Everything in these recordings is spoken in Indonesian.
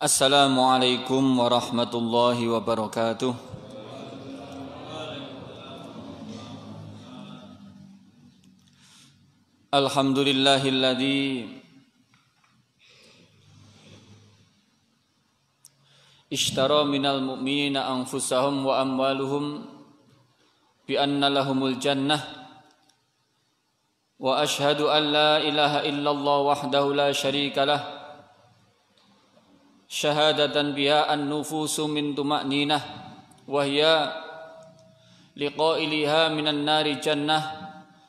Assalamualaikum warahmatullahi wabarakatuh. Alhamdulillahilladzi ishtara minal mu'minina anfusahum wa amwaluhum bi anna lahumul jannah wa ashhadu an la ilaha illallah wahdahu la syarika lah syahadatan biha an-nufusu min tuma'ninah wa hiya liqailiha minan nari jannah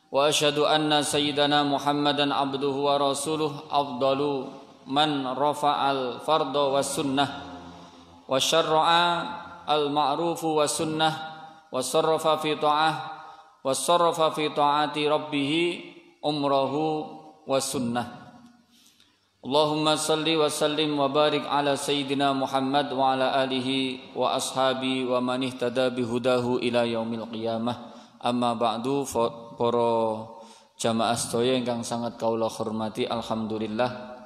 wa asyhadu anna sayyidana Muhammadan abduhu wa rasuluh afdalu man rafa'al farda was sunnah wa syarra'a al ma'rufu was sunnah wa sarrafa fi ta'ah wa sarrafa fi ta'ati rabbih umrahu was sunnah. Allahumma salli wa sallim wa barik ala sayyidina Muhammad wa ala alihi wa ashabi wa man ihtada bihudahu ila yaumil qiyamah. Amma ba'du, para jamaah sedaya ingkang sangat kaula hormati, alhamdulillah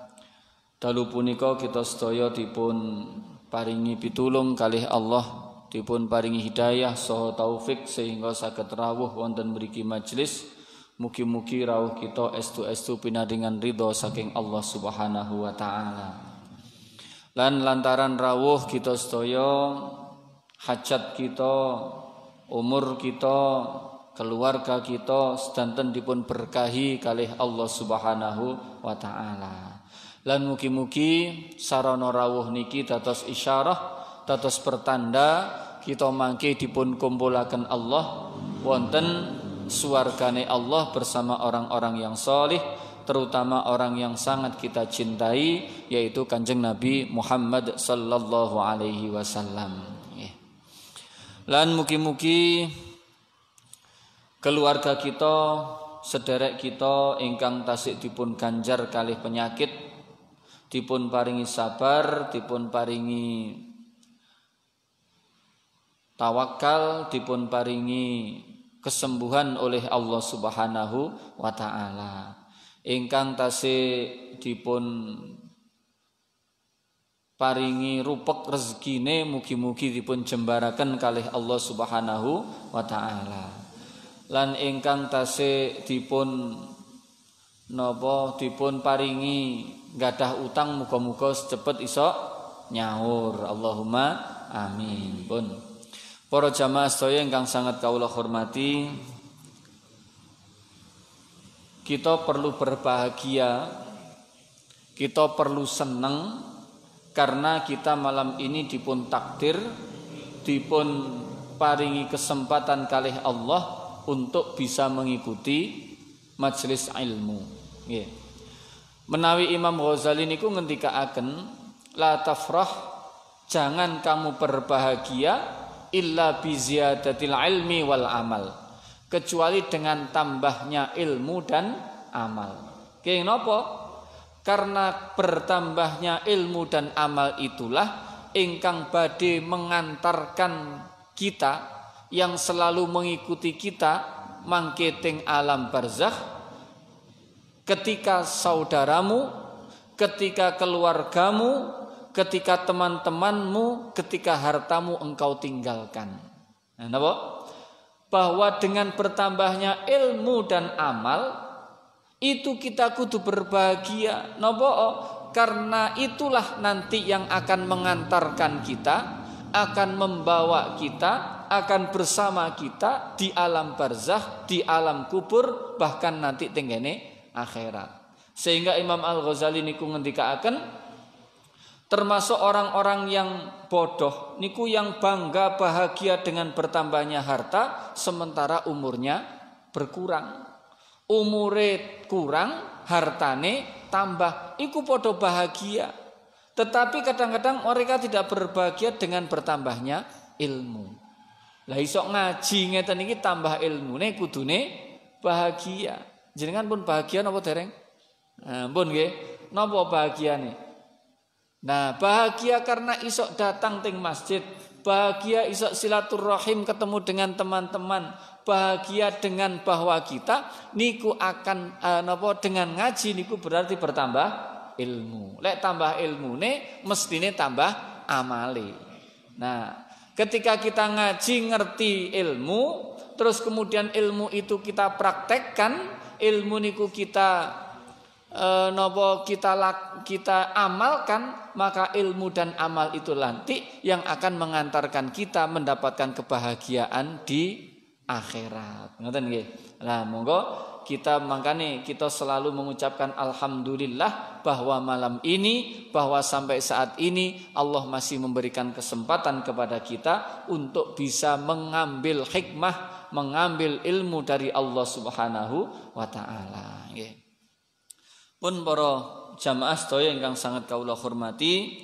dalu punika kita sedaya dipun paringi pitulung kalih Allah, dipun paringi hidayah saha taufik sehingga saged rawuh wonten mriki majelis. Mugi-mugi rawuh kita estu-estu pinadingan ridho saking Allah Subhanahu wa taala. Lan lantaran rawuh kita sedaya, hajat kita, umur kita, keluarga kita sedanten dipun berkahi kalih Allah Subhanahu wa taala. Lan mugi-mugi sarana rawuh niki dados isyarah, dados pertanda kita mangke dipun kumpulaken Allah wonten suargane Allah bersama orang-orang yang salih, terutama orang yang sangat kita cintai, yaitu Kanjeng Nabi Muhammad sallallahu alaihi wasallam. Lan mugi-mugi keluarga kita, sederek kita ingkang tasik dipun ganjar kalih penyakit, dipun paringi sabar, dipun paringi tawakal, dipun paringi kesembuhan oleh Allah Subhanahu wa taala. Ingkang tasih dipun paringi rupek rezekine, mugi-mugi dipun jembaraken kalih Allah Subhanahu wa taala. Lan ingkang tasih dipun dipun paringi gadah utang, muga-muga cepet iso nyaur. Allahumma amin. Pun para jamaah sedaya ingkang sangat kaula hormati, kita perlu berbahagia, kita perlu senang karena kita malam ini dipun takdir, dipun paringi kesempatan kalih Allah untuk bisa mengikuti majelis ilmu. Nggih. Menawi Imam Ghazali niku ngendikaaken, la tafrah, jangan kamu berbahagia illa bi ziyadatil ilmi wal amal, kecuali dengan tambahnya ilmu dan amal. Kenapa? Karena bertambahnya ilmu dan amal itulah ingkang badhe mengantarkan kita, yang selalu mengikuti kita mangke teng alam barzakh, ketika saudaramu, ketika keluargamu, ketika teman-temanmu, ketika hartamu engkau tinggalkan. Napa? Bahwa dengan bertambahnya ilmu dan amal itu kita kudu berbahagia. Napa? Karena itulah nanti yang akan mengantarkan kita, akan membawa kita, akan bersama kita di alam barzakh, di alam kubur, bahkan nanti tenggene akhirat. Sehingga Imam Al-Ghazali niku ngendikaaken, termasuk orang-orang yang bodoh niku yang bangga bahagia dengan bertambahnya harta sementara umurnya berkurang. Umure kurang, hartane tambah, iku podo bahagia. Tetapi kadang-kadang mereka tidak berbahagia dengan bertambahnya ilmu. Lah iso ngaji ngeten iki tambah ilmune kudune bahagia. Jenengan pun bahagia napa dereng? Ampun nggih. Napa bahagiane? Nah, bahagia karena isok datang ting masjid, bahagia isok silaturahim ketemu dengan teman-teman, bahagia dengan bahwa kita niku akan dengan ngaji niku berarti bertambah ilmu. Lek tambah ilmune mestine tambah amale. Nah, ketika kita ngaji ngerti ilmu, terus kemudian ilmu itu kita praktekkan, ilmu niku kita kita amalkan, maka ilmu dan amal itu nanti yang akan mengantarkan kita mendapatkan kebahagiaan di akhirat. Ngoten nggih. Nah, monggo kita makanya kita selalu mengucapkan alhamdulillah bahwa malam ini, bahwa sampai saat ini Allah masih memberikan kesempatan kepada kita untuk bisa mengambil hikmah, mengambil ilmu dari Allah Subhanahu wa taala. Nggih. Pun para jamaah sedaya ingkang sangat kawula hormati,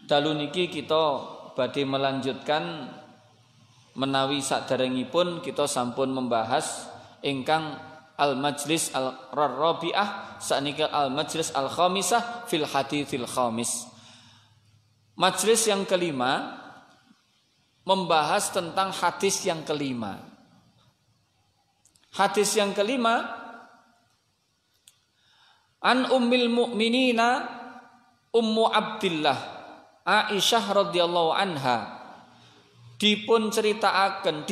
dalu niki kita badhe melanjutkan menawi saderengipun kita sampun membahas ingkang al-majlis al-rabi'ah sakniki al-majlis al-khamisah fil haditsil khamis. Majlis yang kelima membahas tentang hadis yang kelima. Hadis yang kelima, an ummil mu'minina Ummu Abdillah Aisyah radhiyallahu anha diceritakan,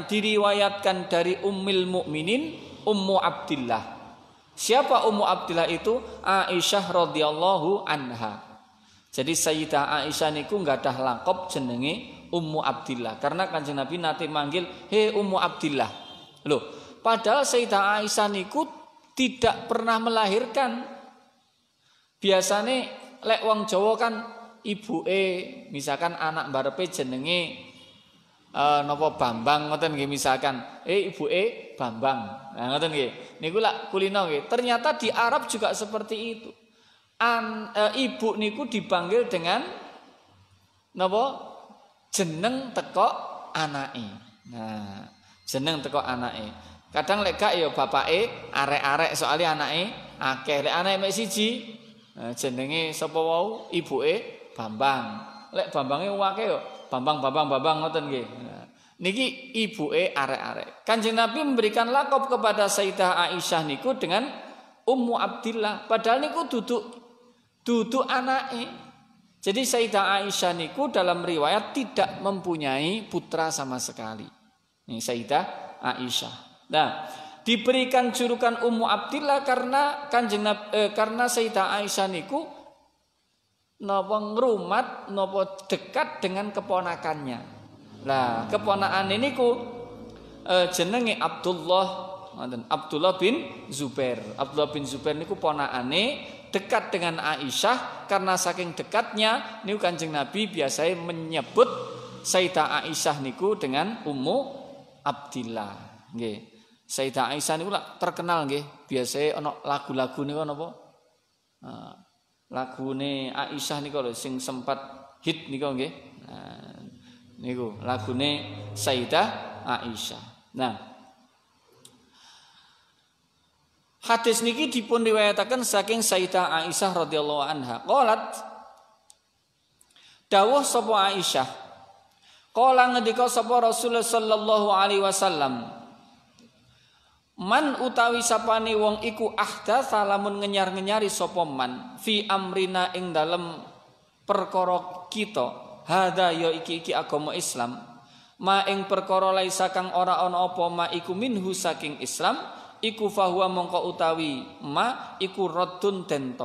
diriwayatkan dari Ummul Mukminin Ummu Abdillah. Siapa Ummu Abdillah itu? Aisyah radhiyallahu anha. Jadi Sayyidah Aisyah niku nggadah laqab jenenge Ummu Abdillah karena Kanjeng Nabi nate manggil, "He Ummu Abdillah." Loh, padahal Sayyidah Aisyah niku tidak pernah melahirkan. Biasane lek wong Jawa kan ibuke misalkan anak barepe jenenge napa Bambang ngoten nggih, misalkan ibuke Bambang. Nah ngoten nggih. Niku lak kulino nggih. Ternyata di Arab juga seperti itu. Ibu niku dipanggil dengan napa? Jeneng teko anake. Nah, jeneng teko anake. Kadang lek gak ya bapake arek-arek soalnya anake akeh. Lek anake mek siji jenenge sapa wau? Ibuke Bambang. Lek Bambange akeh ya Bambang ngoten nggih. Niki ibuke arek-arek. Kanjeng Nabi memberikan lakop kepada Sayyidah Aisyah niku dengan Ummu Abdillah. Padahal niku duduk anake. Jadi Sayyidah Aisyah niku dalam riwayat tidak mempunyai putra sama sekali. Ini Sayyidah Aisyah. Nah, diberikan julukan Ummu Abdillah karena karena Sayyidah Aisyah niku napa ngrumat napa dekat dengan keponakannya. Nah, keponakan niku jenenge Abdullah bin Zubair. Abdullah bin Zubair niku ponakane dekat dengan Aisyah, karena saking dekatnya niku Kanjeng Nabi biasanya menyebut Sayyidah Aisyah niku dengan Ummu Abdillah. Nggih. Sayyidah Aisyah niku terkenal nggih, biasanya ana lagu-lagu niku napa? Lagune Aisyah niku lho sing sempat hit niku nggih. Nah, niku lagune Sayyidah Aisyah. Nah, hadis niki dipun riwayataken saking Sayyidah Aisyah radhiyallahu anha. Qalat dawuh sapa Aisyah. Qala ngendika sapa Rasulullah sallallahu alaihi wasallam, man utawi sapane wong iku ahdatsa lamun ngenyar-ngenyari sapa man fi amrina ing dalem perkara kita, hadza ya iki agama Islam, ma ing perkara laisa kang ora ana apa ma iku minhu saking Islam, iku fahuwa mongko utawi ma iku raddun den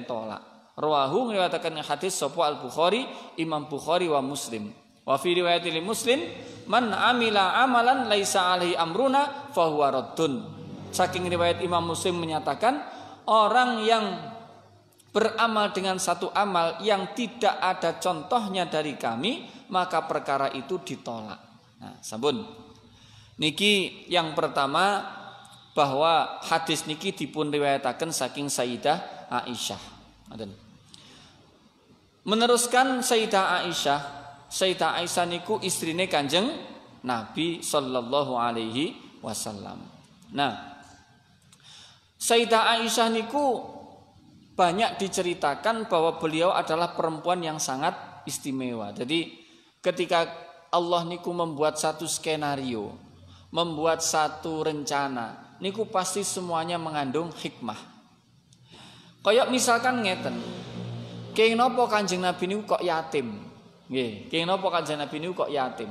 tolak. Rawahu ngriwayataken hadis sapa Al-Bukhari, Imam Bukhari wa Muslim. Wa fi riwayatil Muslim, man amila amalan laisa alaihi amruna fahuwa raddun. Saking riwayat Imam Muslim menyatakan, orang yang beramal dengan satu amal yang tidak ada contohnya dari kami, maka perkara itu ditolak. Nah, sampun. Niki yang pertama, bahwa hadis niki dipun riwayataken saking Sayyidah Aisyah. Meneruskan Sayyidah Aisyah niku istrine Kanjeng Nabi sallallahu alaihi wasallam. Nah, Sayyidah Aisyah niku banyak diceritakan bahwa beliau adalah perempuan yang sangat istimewa. Jadi ketika Allah niku membuat satu skenario, membuat satu rencana, niku pasti semuanya mengandung hikmah. Kaya misalkan ngeten. Kenging napa Kanjeng Nabi niku kok yatim? Nggih, kenging napa Kanjeng Nabi niku kok yatim?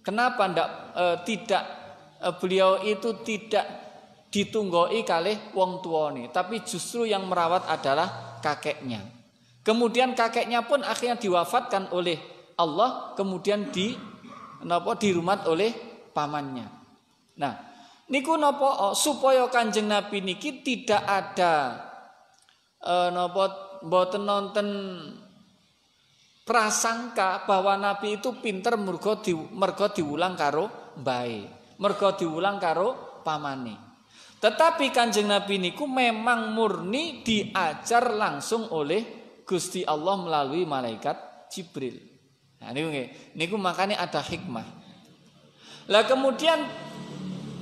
Kenapa tidak beliau itu tidak ditunggoi kalih wong tuane, tapi justru yang merawat adalah kakeknya. Kemudian kakeknya pun akhirnya diwafatkan oleh Allah, kemudian dirumat oleh pamannya. Nah, niku napa supaya Kanjeng Nabi niki tidak ada mboten nonton prasangka bahwa Nabi itu pinter mergo diulang karo mbae, mergo diulang karo pamane. Tetapi Kanjeng Nabi niku memang murni diajar langsung oleh Gusti Allah melalui malaikat Jibril. Nah niku makanya ada hikmah. Lah kemudian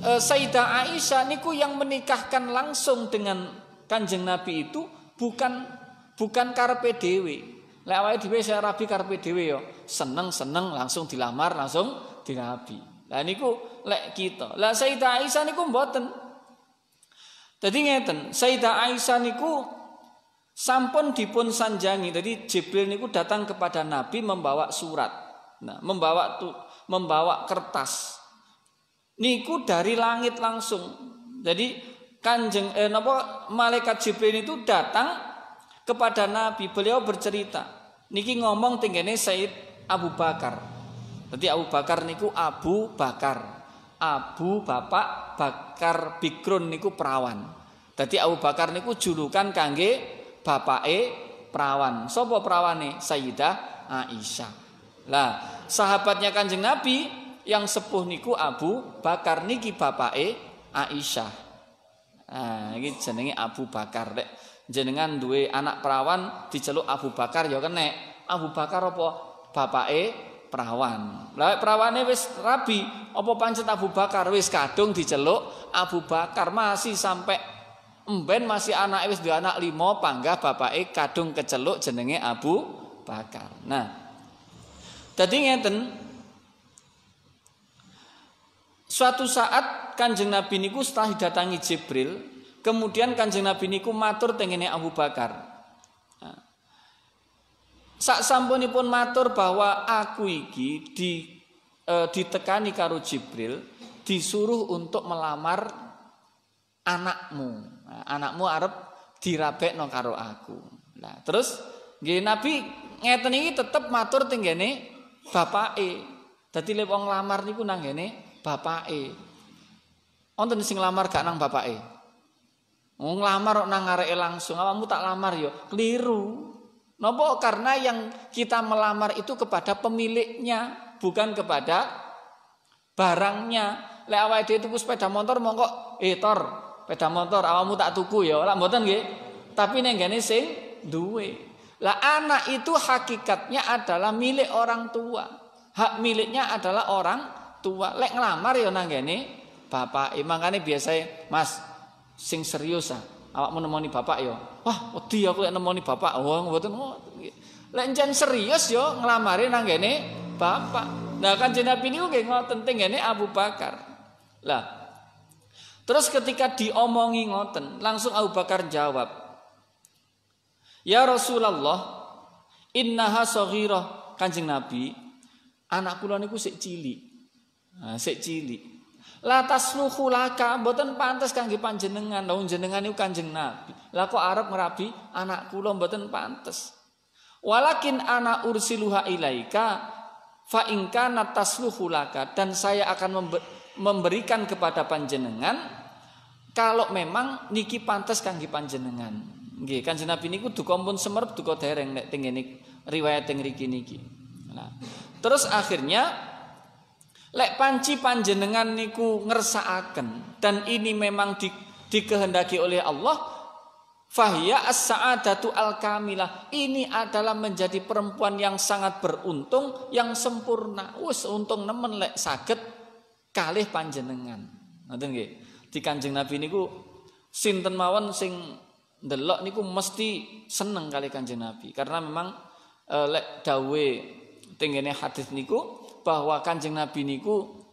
Sayyidah Aisyah niku yang menikahkan langsung dengan Kanjeng Nabi itu bukan karepe dhewe. Lek awake dhewe saya rabi karepe dhewe ya, seneng-seneng langsung dilamar, langsung dirabi. Lah niku lek kita. Lah Sayyidah Aisyah niku mboten. Dadi ngeten, Sayyidah Aisyah niku sampun dipun sanjangi. Jadi Jibril niku datang kepada Nabi membawa surat. Nah, membawa kertas. Niku dari langit langsung. Jadi malaikat Jibril itu datang kepada Nabi, beliau bercerita. Niki ngomong tenggene Sayyid Abu Bakar. Jadi Abu Bakar niku Abu Bakar. Abu bapak, Bakar Bikrun niku perawan. Jadi Abu Bakar niku julukan kangge bapake perawan. Sapa perawane? Sayyidah Aisyah. Lah, sahabatnya Kanjeng Nabi yang sepuh niku Abu Bakar niki bapake Aisyah. Nah, iki jenenge Abu Bakar. Jenengan duwe anak perawan diceluk Abu Bakar ya kenek. Abu Bakar apa bapake perawan. Lah perawane wis rabi, apa pancet Abu Bakar wis kadung diceluk Abu Bakar, masih sampai emben masih anake wis duwe anak 5 panggah bapake kadung keceluk jenenge Abu Bakar. Nah, dadi ngeten. Suatu saat Kanjeng Nabi niku setelah didatangi Jibril, kemudian Kanjeng Nabi niku matur tengene Abu Bakar. Nah, sak sampunipun matur bahwa aku iki ditekani karo Jibril, disuruh untuk melamar anakmu. Nah, anakmu arep dirabekno karo aku. Nah, terus nggih Nabi ngeten iki tetep matur tengene bapake. Dadi lek wong lamar niku nang ngene bapake. Wonten sing lamar gak nang bapake? Wong lamar kok nang areke langsung, awakmu tak lamar ya, keliru. Napa? Karena yang kita melamar itu kepada pemiliknya, bukan kepada barangnya. Lek awake dhewe tuku sepeda motor mongko Tor, sepeda motor awakmu tak tuku ya, ora mboten nggih. Tapi ning gene sing duwe. Lah anak itu hakikatnya adalah milik orang tua. Hak miliknya adalah orang tua. Lek ngelamar ya nang ngene bapak. Makane biasa Mas sing serius awakmu nemoni bapak ya. Wah, wedi aku lek nemoni bapak. Oh, mboten. Lek encen serius ya nglamare nang ngene bapak. Nah, Kanjeng Nabi niku nggih ngoten teng ngene Abu Bakar. Lah. Terus ketika diomongi ngoten, langsung Abu Bakar jawab, "Ya Rasulullah, innaha shaghirah." Kanjeng Nabi, anak kula niku sik cilik. Nah, sik cilik. La tasluhu laka, mboten pantes kangge panjenengan. Lah jenengan niku Kanjeng Nabi. Lah kok arep ngerabi anak kula mboten pantes. Walakin ana ursiluha ilaika fa in kana tasluhu laka, dan saya akan memberikan kepada panjenengan kalau memang niki pantes kangge panjenengan. Nggih, Kanjeng Nabi niku duka pun semerep duka dereng nek teng ngene riwayat teng mriki niki. Nah, terus akhirnya lek panci panjenengan niku ngersakaken dan ini memang dikehendaki oleh Allah, fahiya as-sa'adatu al-kamilah. Ini adalah menjadi perempuan yang sangat beruntung, yang sempurna. Wis untung nemen lek saged kalih panjenengan. Ngoten nggih. Di Kanjeng Nabi niku sinten mawon sing ndelok niku mesti seneng kali Kanjeng Nabi, karena memang lek dawuhe teng ngene hadis niku bahwa Kanjeng Nabi niku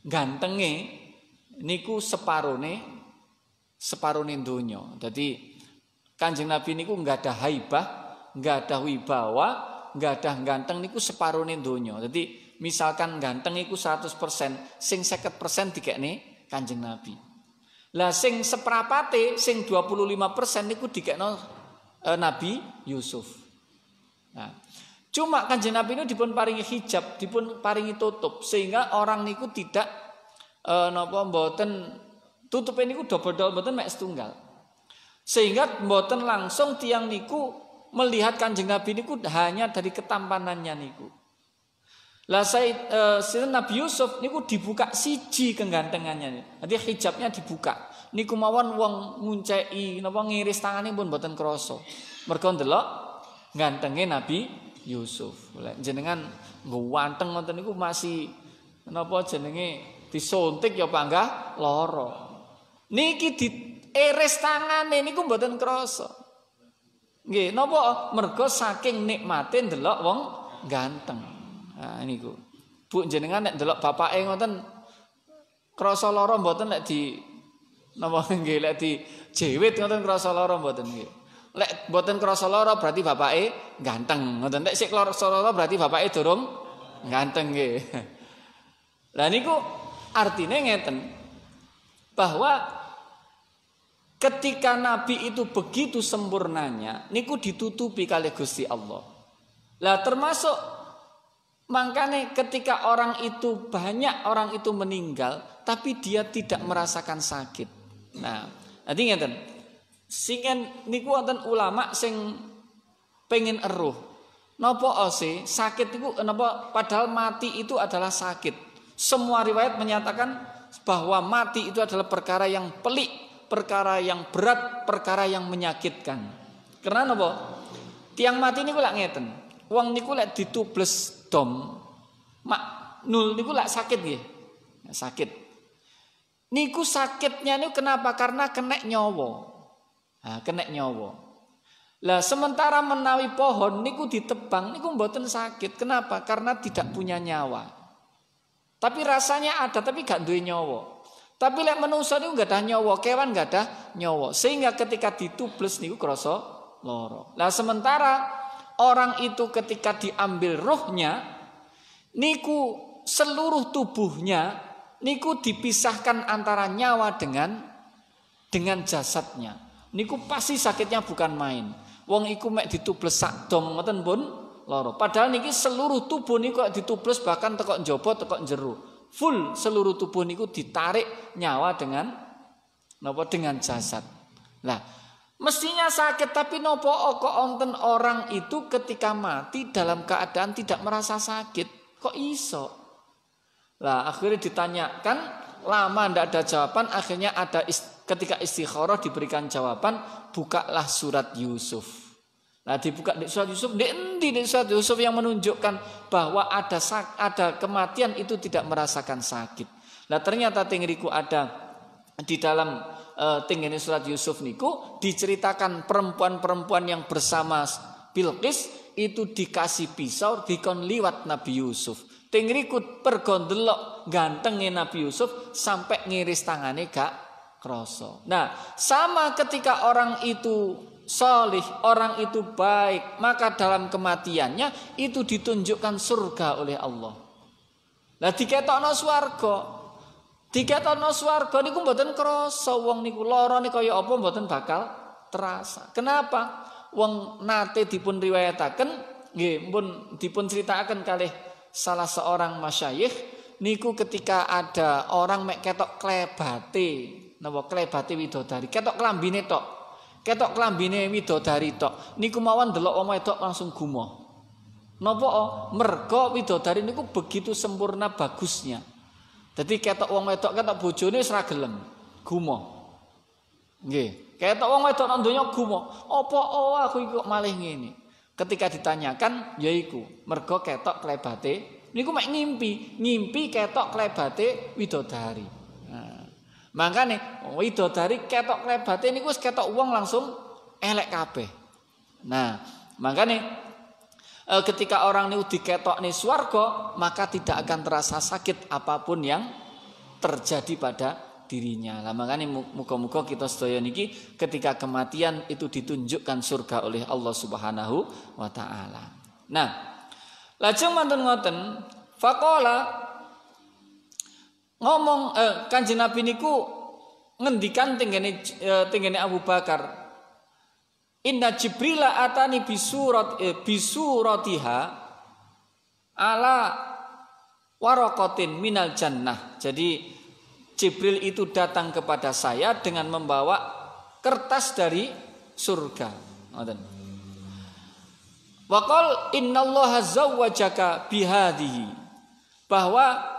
gantenge niku separone donya. Dadi Kanjeng Nabi niku enggak ada haibah, enggak ada wibawa, enggak ada ganteng niku separone donya. Jadi misalkan ganteng iku 100%, sing 50% dikekne Kanjeng Nabi. Lah sing seprapate, sing 25% niku dikekno Nabi Yusuf. Nah, cuma Kanjeng Nabi itu dipun paringi hijab, dipun paringi tutup sehingga orang niku tidak napa mboten tutupe niku double-double mboten mek setunggal. Sehingga mboten langsung tiang niku melihat Kanjeng Nabi niku hanya dari ketampanannya niku. Lah Nabi Yusuf niku dibuka siji kegantengannya. Jadi hijabnya dibuka. Niku mawon wong ngunceki napa ngiris tangane pun mboten krasa. Mergo ndelok gantenge Nabi Yusuf. Jenengan ganteng ngoten niku masih napa jenenge disuntik ya panggah lara. Niki diiris tangane niku mboten krasa. Nggih, napa mergo saking nikmate ndelok wong ganteng. Nah niku. Bu jenengan nek ndelok bapake ngoten krasa lara mboten lek di napa nggih lek di jewit ngoten krasa lara mboten nggih. Lek mboten krasa lara berarti bapake ganteng. Ngoten lek sik krasa lara berarti bapake durung ganteng nggih. Lah niku artine ngeten bahwa ketika Nabi itu begitu sempurnanya niku ditutupi kalih Gusti Allah. Lah termasuk makanya ketika orang itu banyak orang itu meninggal tapi dia tidak merasakan sakit. Nah, nanti ngeten. Singen niku wonten ulama sing pengen eruh. Napa ose sakit niku napa padahal mati itu adalah sakit. Semua riwayat menyatakan bahwa mati itu adalah perkara yang pelik, perkara yang berat, perkara yang menyakitkan. Karena napa? Tiang mati niku lak ngeten. Wong niku lek ditubles dom nul niku lak sakit nggih. Sakit. Niku sakitnya niku kenapa? Karena kena nyawa. Nah, kena nyawa. Lah sementara menawi pohon niku ditebang niku mboten sakit. Kenapa? Karena tidak punya nyawa. Tapi rasanya ada tapi gak duwe nyawa. Tapi lek manusa niku gak ada nyawa, kewan gak ada nyawa. Sehingga ketika ditubles niku krasa lara. Lah sementara orang itu ketika diambil ruhnya niku seluruh tubuhnya niku dipisahkan antara nyawa dengan jasadnya. Niku pasti sakitnya bukan main. Wong iku mek ditubles sak dom ngoten pun lara. Padahal niki seluruh tubuh niku ditubles bahkan tekok njaba tekok njero. Full seluruh tubuh niku ditarik nyawa dengan napa dengan jasad. Lah, mestinya sakit tapi napa kok wonten orang itu ketika mati dalam keadaan tidak merasa sakit. Kok iso? Lah, akhirnya ditanyakan, lama ndak ada jawaban, akhirnya ada ketika istikharah diberikan jawaban, bukalah surat Yusuf. Nah dibuka di surat Yusuf, di surat Yusuf yang menunjukkan bahwa ada kematian itu tidak merasakan sakit. Nah ternyata tengriku ada di dalam tenggene surat Yusuf niku diceritakan perempuan-perempuan yang bersama Bilqis itu dikasih pisau dikon liwat Nabi Yusuf. Tengriku pergondelok gantengnya Nabi Yusuf sampai ngiris tangane gak kroso. Nah sama ketika orang itu solih, orang itu baik, maka dalam kematiannya itu ditunjukkan surga oleh Allah. Lah diketokno swarga. Diketokno swarga niku mboten krasa wong niku lara niku kaya apa mboten bakal terasa. Kenapa? Wong nate dipun riwayataken, nggih pun dipun critakaken kalih salah seorang masyayikh niku ketika ada orang mek ketok klebate, napa klebate widodari, ketok klambine tok. Ketok klambine widodari tok. Niku mawon delok wong wedok langsung gumoh. Napa? Mergo widodari niku begitu sempurna bagusnya. Jadi ketok wong wedok ketok bojone wis ra gelem, gumoh. Nggih, ketok wong wedok nang donya gumoh. Apa aku iki kok malih ngene? Ketika ditanyakan yaiku mergo ketok klebate niku mek ngimpi ketok klebate widodari. Makane widodari ketok klebate niku wis ketok wong langsung elek kabeh. Nah, makane ketika orang niku diketokne swarga, maka tidak akan terasa sakit apapun yang terjadi pada dirinya. Lah makane muga-muga kita sedaya niki ketika kematian itu ditunjukkan surga oleh Allah Subhanahu wa taala. Nah, lajeng mantun ngoten, faqala ngomong Kanjeng Nabi niku ngendikan tenggene Abu Bakar, inna Jibrila atani bisuratiha ala waraqatin minal jannah. Jadi Jibril itu datang kepada saya dengan membawa kertas dari surga. Ngoten. Wa qala innallaha zawwajaka bihadhihi, bahwa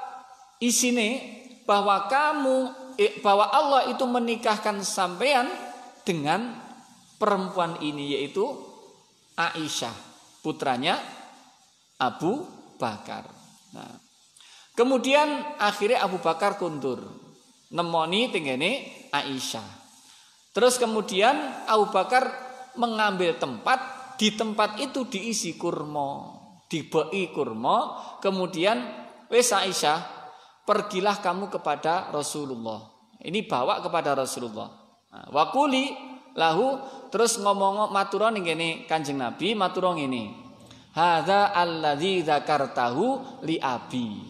isine bahwa Allah itu menikahkan sampean dengan perempuan ini, yaitu Aisyah, putranya Abu Bakar. Nah, kemudian akhirnya Abu Bakar kundur nemoni tenggene Aisyah. Terus kemudian Abu Bakar mengambil tempat, di tempat itu diisi kurma, dibei kurma. Kemudian wes Aisyah, pergilah kamu kepada Rasulullah. Ini bawa kepada Rasulullah. Nah, wakuli lahu, terus ngomong matura ning kene Kanjeng Nabi, matura ngene. Hadza alladzi dzakartahu li abi.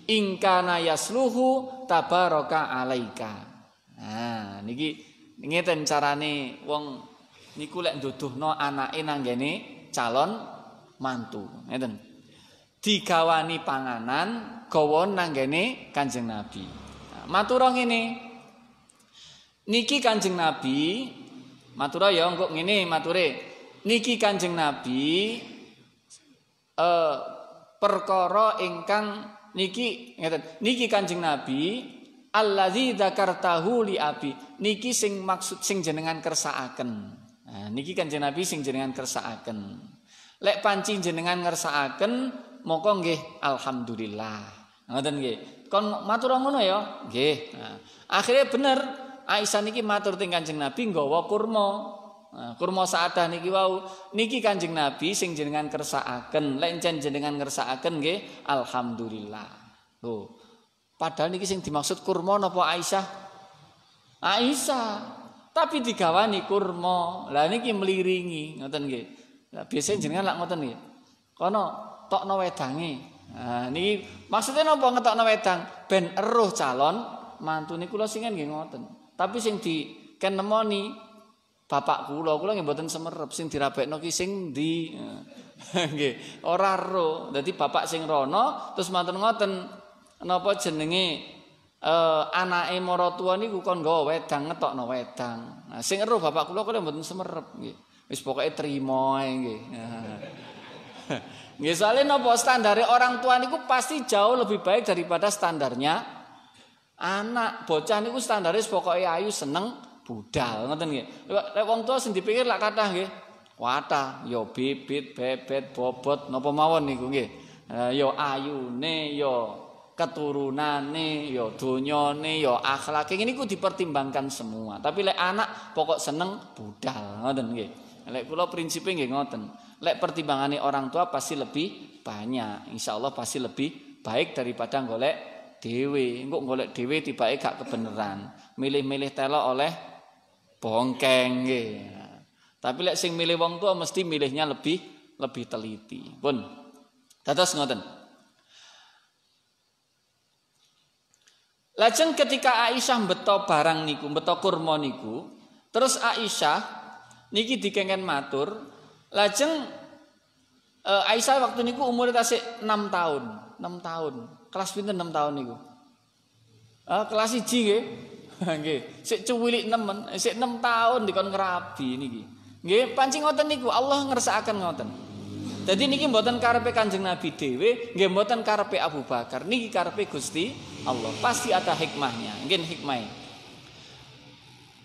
In kana yasluhu tabaraka alaika. Nah, niki ngeten carane wong niku lek nduduhno anake nang ngene calon mantu. Ngeten. Digawani panganan gawa nang ngene Kanjeng Nabi. Nah, matura ngene. Niki Kanjeng Nabi, matura ya engko ngene mature. Niki Kanjeng Nabi perkara ingkang niki ngeten. Niki Kanjeng Nabi allazi dzakartahu li abi. Niki sing maksud sing jenengan kersakaken. Nah, niki Kanjeng Nabi sing jenengan kersakaken. Lek panci jenengan ngersakaken mongko nggih alhamdulillah. Ngoten nggih. Kon matur ngono ya? Nggih. Nah, akhirnya bener Aisyah niki matur teng Kanjeng Nabi nggawa kurma. Nah, kurma saadah niki wau niki Kanjeng Nabi sing jenengan kersakaken. Lek jenengan ngersakaken nggih alhamdulillah. Loh. Padahal niki sing dimaksud kurma napa Aisyah? Aisyah. Tapi digawani kurma. Lah niki meliringi, ngoten nggih. Lah biasane jenengan lak ngoten nggih. Kono tokno wedange. Nah, niki maksudnya napa ngetokno wedang? Ben eruh calon mantu niku kula singen nggih ngoten. Tapi sing diken nemoni bapak kula nggih mboten semerep, sing dirabekno ki sing ndi. Nggih, ora ero. Dadi bapak sing rono terus mantun ngoten napa jenenge anake maratuwa niku kon nggawa wedang ngetokno wedang. Nah, sing ero bapak kula mboten semerep nggih. Wis pokoke trimo ae nggih. Nggih soalé napa standare orang tua niku pasti jauh lebih baik daripada standarnya anak. Bocah niku standare pokoke ayu seneng budal ngoten nggih. Lek wong tua sing dipikir lak kathah nggih. Wathah ya bibit, bebet, bobot napa mawon niku nggih. Ya ayune, ya keturunane, ya donyane, ya akhlake niku dipertimbangkan semua. Tapi lek anak pokok seneng budal ngoten nggih. Lek kula prinsipe nggih ngoten. Lek pertimbangane orang tua pasti lebih banyak. Insyaallah pasti lebih baik daripada golek dhewe. Engko golek dhewe tibake gak kebenaran. Milih-milih telok oleh bongkeng nggih. Tapi lek sing milih wong tua mesti milihnya lebih teliti. Pun. Dados ngoten. Lajeng ketika Aisyah beto barang niku, beto kurma niku, terus Aisyah niki dikengken matur, lajeng Aisyah waktu niku umure tasik 6 tahun. Kelas pinten 6 tahun niku? Kelas 1 nggih. Nggih, sik cuwilik nemen, sik 6 tahun dikon ngrabi niki. Nggih, pancing ngoten niku Allah ngersakaken ngoten. Dadi niki mboten karepe Kanjeng Nabi dhewe, nggih mboten karepe Abu Bakar. Niki karepe Gusti Allah. Pasti ada hikmahnya. Nggih hikmah.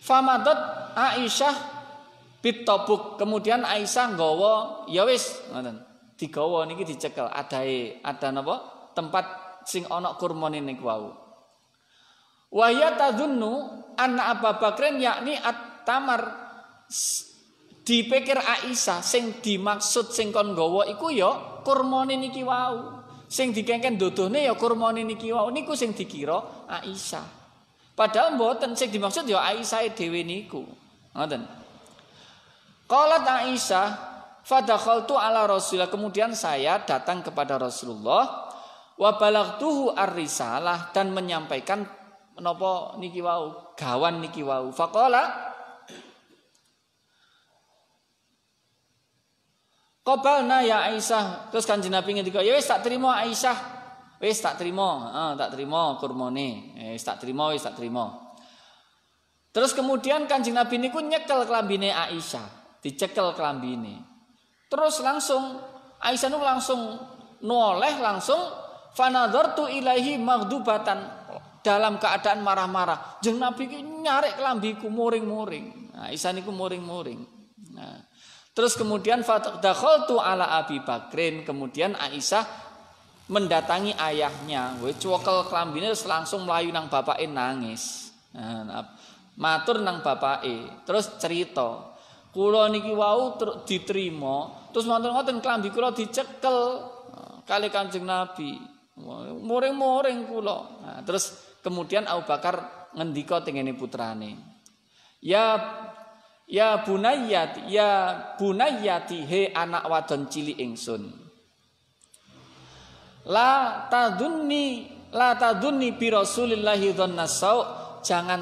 Famadat Aisyah bitobuk. Kemudian Aisyah nggawa ya wis ngoten. Digawa niki dicekel ada napa? Tempat sing ana kurmane niku wau. Wa ya tadzunnu anna Abu Bakrin yakni at-tamar. Dipikir Aisyah sing dimaksud sing kon nggawa iku ya kurmane niki wau. Sing dikengken dodohne ya kurmane niki wau. Niku sing dikira Aisyah. Padahal mboten sing dimaksud ya Aisyah dhewe niku. Ngoten. Qalat Aisyah, fadakhaltu ala Rasulillah, kemudian saya datang kepada Rasulullah wa balaghtuhu ar-risalah, dan menyampaikan menapa niki wau, gawan niki wau. Faqala qabalna ya Aisyah. Terus Kanjeng Nabi ngendika, ya wis tak trimo Aisyah. Wis tak trimo, tak trimo kurmane. Wis tak trimo, wis tak trimo. Terus kemudian Kanjeng Nabi niku nyekel klambine Aisyah. Dicekel kelambine. Terus langsung Aisyah nu langsung noleh, langsung fanadhartu ilaihi maghdubatan, dalam keadaan marah-marah. Jeung Nabi ki nyarek kelambiku muring-muring. Nah, Aisyah niku muring-muring. Nah, terus kemudian fadakhaltu ala Abi Bakrin, kemudian Aisyah mendatangi ayahnya. Wis cuwekel kelambine langsung mlayu nang bapake nangis. Nah, matur nang bapake, terus cerita. Kula niki wau diterima, terus ngoten-ngoten klambi kula dicekel kali Kanjeng Nabi. Muring-muring kula. Nah, terus kemudian Abu Bakar ngendika tengene putrane. Ya bunayyati, he anak wadon cilik ingsun. La tadunni bi Rasulillahi dzannasau. Jangan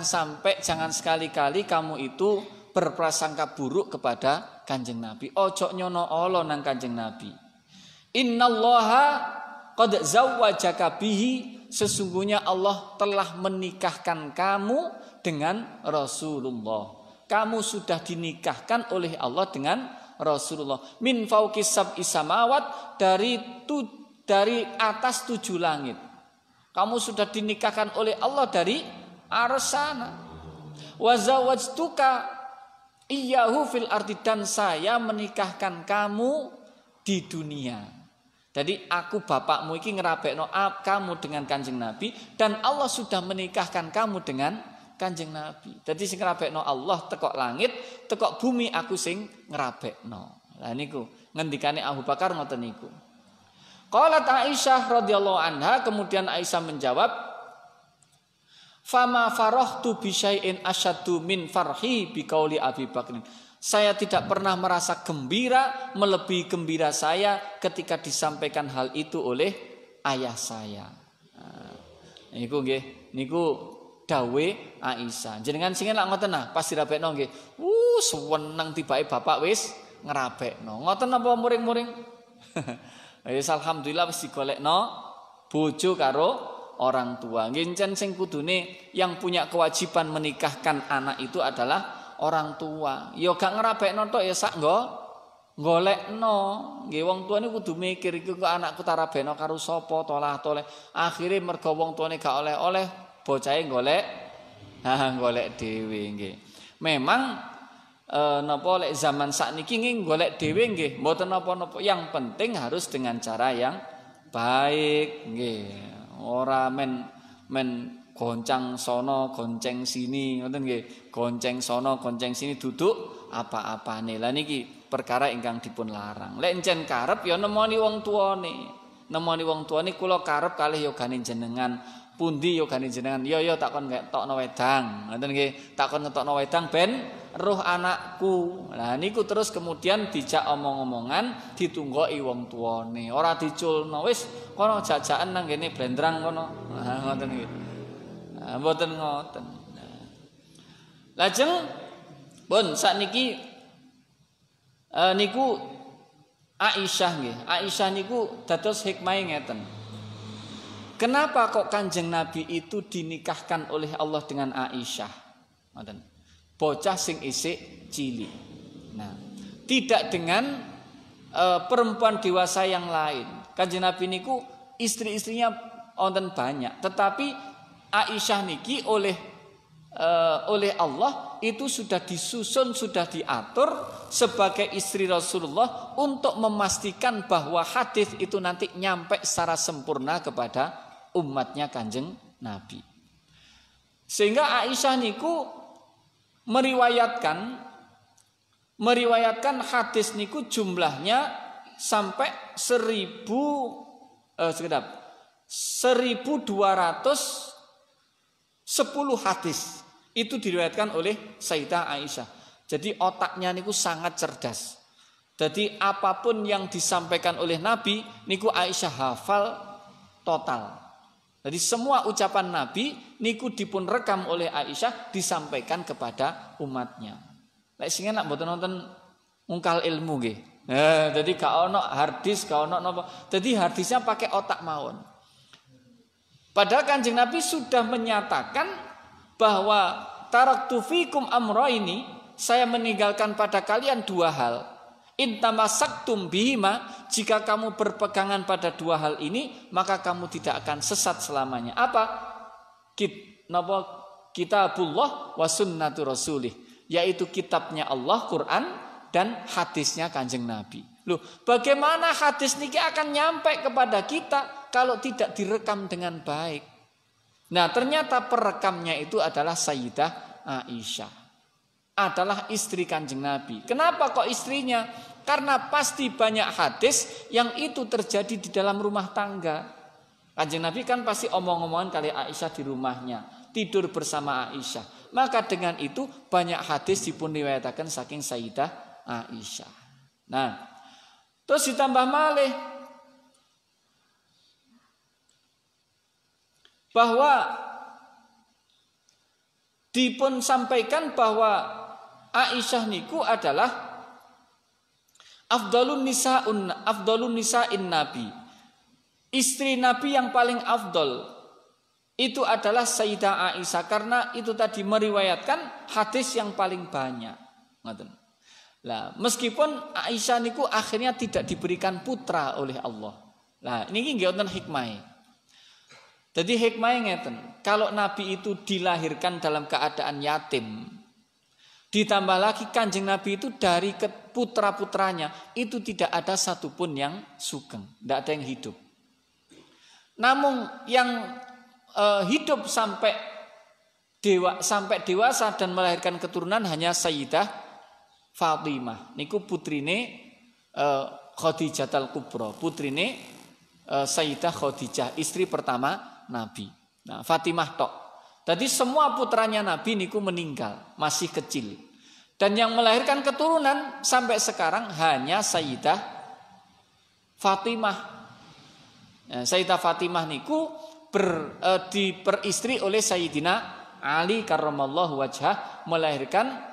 sekali-kali kamu itu berprasangka buruk kepada Kanjeng Nabi. Ojo nyono Allah nang Kanjeng Nabi. Innallaha qad zawwajaka bihi, sesungguhnya Allah telah menikahkan kamu dengan Rasulullah. Kamu sudah dinikahkan oleh Allah dengan Rasulullah. Min fauqis sab'i samawat, dari atas 7 langit. Kamu sudah dinikahkan oleh Allah dari arsana. Wa zawwajtuka iyyahu fil ardi, dan saya menikahkan kamu di dunia. Jadi aku bapakmu iki ngerabekno kamu dengan Kanjeng Nabi, dan Allah sudah menikahkan kamu dengan Kanjeng Nabi. Jadi sing ngerabekno Allah tekok langit, tekok bumi aku sing ngerabekno. Lah niku ngendikane Abu Bakar ngoten niku. Qalat Aisyah radhiyallahu anha, kemudian Aisyah menjawab, fama farahtu bi syai'in asyaddu min farhi bi qauli Abi Bakr. Saya tidak pernah merasa gembira melebihi gembira saya ketika disampaikan hal itu oleh ayah saya. Nah, niku nggih, niku dawe Aisyah. Jenengan sing lak ngoten nah, pas dirabekno nggih. Seneng tibake bapak wis ngrabekno. Ngoten apa muring-muring? Wis alhamdulillah wis digolekno bojo karo orang tua. Ngencen sing kudune yang punya kewajiban menikahkan anak itu adalah orang tua. Ya gak ngerabekno tok ya sak golekno. Nggih wong tuane kudu mikir iki kok anakku tarabekno karo sapa tolah-toleh. Akhire mergo wong tuane gak oleh-oleh bocahe golek dhewe nggih. Memang napa lek zaman sakniki nggih golek dhewe nggih mboten napa-napa. Yang penting harus dengan cara yang baik nggih. Ora men goncang sono gonceng sini ngoten nggih. Gonceng sono gonceng sini duduk apa-apane. Lah niki perkara ingkang dipun larang. Lek encen karep ya nemoni wong tuane. Nemoni wong tuane kula karep kalih yogane jenengan. Pundi yogane jenengan? Ya takon ngetokno wedang. Ngoten nggih. Takon ngetokno wedang ben roh anakku. Nah niku terus kemudian dijak omong-omongan, ditunggoki wong tuane. Ora diculno wis kono jajakan nang kene blendrang kono. Nah ngoten nggih. Nah mboten ngoten. Lajeng pun sakniki niku Aisyah nggih. Aisyah niku dados hikmahe ngeten. Kenapa kok Kanjeng Nabi itu dinikahkan oleh Allah dengan Aisyah? Ngoten. Bocah sing isik cilik. Nah, tidak dengan perempuan dewasa yang lain. Kanjeng Nabi niku istri-istrinya wonten banyak, tetapi Aisyah niki oleh Allah itu sudah disusun, sudah diatur sebagai istri Rasulullah untuk memastikan bahwa hadis itu nanti nyampe secara sempurna kepada umatnya Kanjeng Nabi. Sehingga Aisyah niku meriwayatkan hadis niku jumlahnya sampai 1200 hadis. Itu diriwayatkan oleh Sayyidah Aisyah. Jadi otaknya niku sangat cerdas. Jadi apapun yang disampaikan oleh Nabi niku Aisyah hafal total. Jadi semua ucapan Nabi niku dipun rekam oleh Aisyah disampaikan kepada umatnya. Lek sing enak mboten nonton ungkal ilmu nggih. Jadi gak ono harddisk, gak ono napa. Jadi harddisknya pakai otak mawon. Padahal Kanjeng Nabi sudah menyatakan bahwa taraktu fikum amraini, saya meninggalkan pada kalian dua hal. Intamasaktum bihima, jika kamu berpegangan pada dua hal ini, maka kamu tidak akan sesat selamanya. Apa? Kitabullah wa sunnatu rasulih, yaitu kitabnya Allah, Quran, dan hadisnya Kanjeng Nabi. Loh, bagaimana hadis niki akan nyampe kepada kita kalau tidak direkam dengan baik? Nah, ternyata perekamnya itu adalah Sayyidah Aisyah. Adalah istri Kanjeng Nabi. Kenapa kok istrinya? Karena pasti banyak hadis yang itu terjadi di dalam rumah tangga. Kanjeng Nabi kan pasti omong-omongan kali Aisyah di rumahnya, tidur bersama Aisyah. Maka dengan itu banyak hadis dipun riwayataken saking Sayyidah Aisyah. Nah, terus ditambah malih bahwa dipun sampaikan bahwa Aisyah niku adalah afdalun nisa'in Nabi. Istri Nabi yang paling afdal itu adalah Sayyidah Aisyah, karena itu tadi meriwayatkan hadis yang paling banyak. Lah, meskipun Aisyah niku akhirnya tidak diberikan putra oleh Allah. Lah, niki nggih wonten hikmahe. Jadi hikmahnya ngeten, kalau Nabi itu dilahirkan dalam keadaan yatim, ditambah lagi Kanjeng Nabi itu dari putra-putranya itu tidak ada satupun yang sugeng, tidak ada yang hidup. Namun yang hidup sampai dewasa dan melahirkan keturunan hanya Sayyidah Fatimah. Niku putrine Khadijatul Kubra, putrine Sayyidah Khadijah, istri pertama Nabi. Nah, Fatimah tok. Tadi semua putranya Nabi niku meninggal, masih kecil. Dan yang melahirkan keturunan sampai sekarang hanya Sayyidah Fatimah. Nah, Sayyidah Fatimah niku diperistri oleh Sayyidina Ali karramallahu wajhah, melahirkan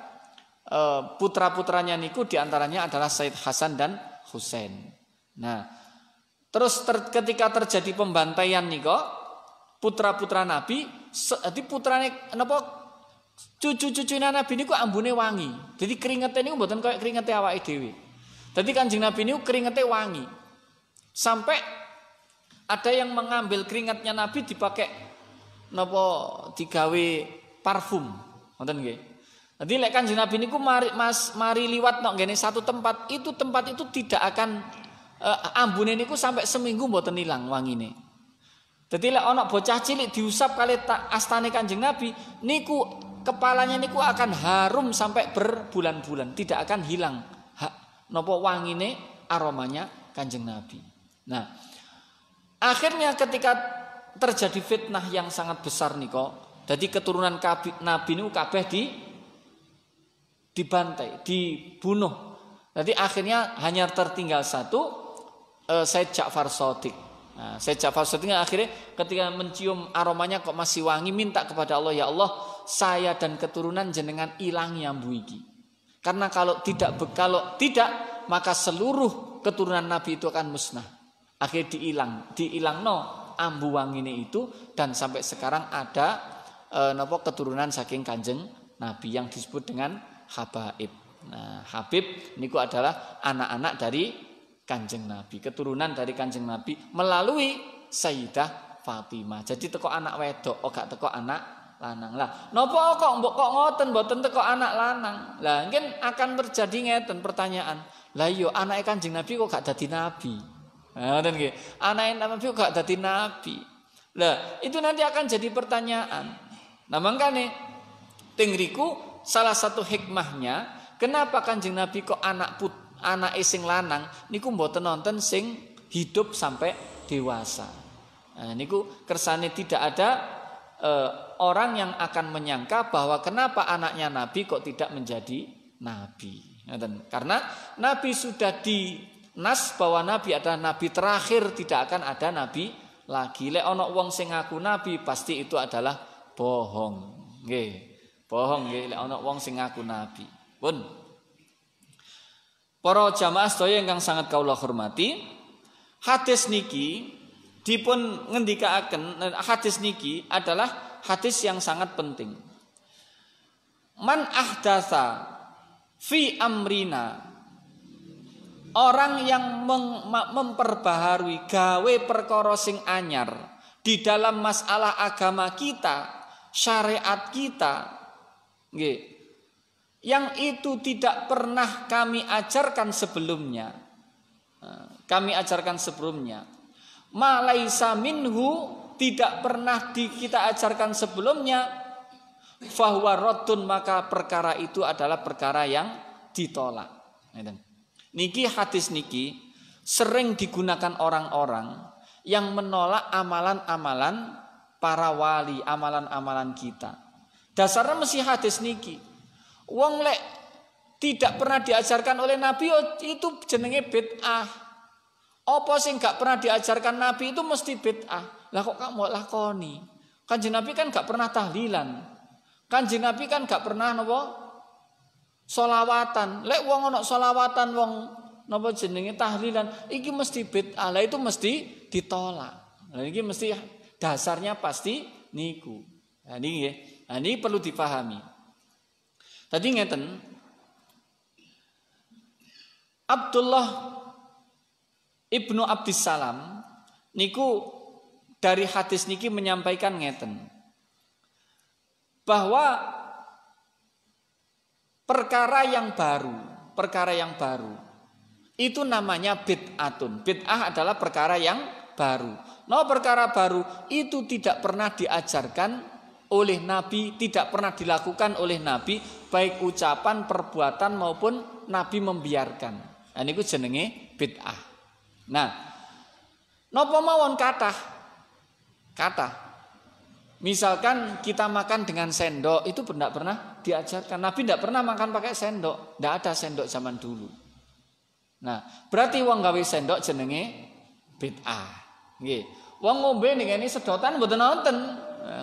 putra-putranya niku diantaranya adalah Sayyid Hasan dan Husain. Nah, terus ketika terjadi pembantaian niku putra-putra Nabi, jadi putrane napa cucu-cucune Nabi niku ambune wangi. Jadi keringete niku mboten koyo keringete awake dhewe. Jadi Kanjeng Nabi niku keringete wangi. Sampai ada yang mengambil keringatnya Nabi dipakai napa digawe parfum. Ngoten nggih. Jadi lek Kanjeng Nabi niku mari liwat nok ngene satu tempat itu tidak akan ambune niku sampai seminggu mboten ilang wangine. Jadi lek ana bocah cilik diusap kali astane Kanjeng Nabi, niku kepalanya niku akan harum sampai berbulan-bulan, tidak akan hilang napa wangine aromanya Kanjeng Nabi. Nah, akhirnya ketika terjadi fitnah yang sangat besar niko, jadi keturunan Nabi niku kabeh dibantai, dibunuh. Jadi akhirnya hanya tertinggal satu, Said Ja'far Shadiq. Nah, Said Ja'far Shadiq akhirnya ketika mencium aromanya kok masih wangi, minta kepada Allah, ya Allah, saya dan keturunan jenengan ilangi ambu iki. Karena kalau tidak maka seluruh keturunan Nabi itu akan musnah. Akhirnya diilangno ambu wangine itu, dan sampai sekarang ada keturunan saking Kanjeng Nabi yang disebut dengan Habaib. Nah, Habib niku adalah anak-anak dari Kanjeng Nabi, keturunan dari Kanjeng Nabi melalui Sayyidah Fatimah. Jadi teko anak wedok, gak teko anak lanang. Lah, napa kok ngoten mboten teko anak lanang? Lah, mungkin akan terjadi ngeten pertanyaan. Lah yo anake Kanjeng Nabi kok gak dadi nabi? Ngoten nggih. Anake Nabi kok gak dadi nabi? Lah, itu nanti akan jadi pertanyaan. Nah, makane teng riku salah satu hikmahnya kenapa Kanjeng Nabi kok anak sing lanang niku mboten nonton sing hidup sampai dewasa. Nah, niku kersane tidak ada orang yang akan menyangka bahwa kenapa anaknya Nabi kok tidak menjadi Nabi. Karena Nabi sudah dinas bahwa Nabi adalah Nabi terakhir, tidak akan ada Nabi lagi. Lek ono wong sing ngaku Nabi pasti itu adalah bohong. Nggih, bohong nggih lek ono wong sing ngaku Nabi. Pun para jamaah sedaya ingkang sangat kawula hormati, hadis niki dipun ngendikaaken, hadis niki adalah hadis yang sangat penting. Man ahdatsa fi amrina, orang yang memperbaharui gawe perkara sing anyar di dalam masalah agama kita, syariat kita, nggih, yang itu tidak pernah kami ajarkan sebelumnya. Kami ajarkan sebelumnya. Ma laisa minhu, tidak pernah kita ajarkan sebelumnya, fahuwa raddun, maka perkara itu adalah perkara yang ditolak. Niki hadis niki sering digunakan orang-orang yang menolak amalan-amalan para wali, amalan-amalan kita. Dasarnya mesti hadis niki. Wong lek tidak pernah diajarkan oleh Nabi itu jenenge bid'ah. Apa sing gak pernah diajarkan Nabi itu mesti bid'ah. Lah kok kamu lakoni? Kanjeng Nabi kan gak pernah tahlilan. Kanjeng Nabi kan gak pernah napa? Sholawatan. Lek wong ana sholawatan, wong napa jenenge tahlilan, iki mesti bid'ah. Lah itu mesti ditolak. Lah iki mesti dasarnya pasti niku. Nah niki nggih. Nah ini perlu dipahami. Tadi ngeten, Abdullah Ibnu Abdissalam niku dari hadis niki menyampaikan ngeten, bahwa perkara yang baru itu namanya bid'atun. Bid'ah adalah perkara yang baru. No, perkara baru itu tidak pernah diajarkan oleh Nabi, tidak pernah dilakukan oleh Nabi, baik ucapan, perbuatan maupun Nabi membiarkan. Nah niku jenenge bid'ah. Nah, napa mawon kathah. Misalkan kita makan dengan sendok, itu tidak pernah diajarkan. Nabi tidak pernah makan pakai sendok. Tidak ada sendok zaman dulu. Nah, berarti wong gawe sendok jenenge bid'ah. Nggih. Wong ngombe ngene sedotan mboten nonton.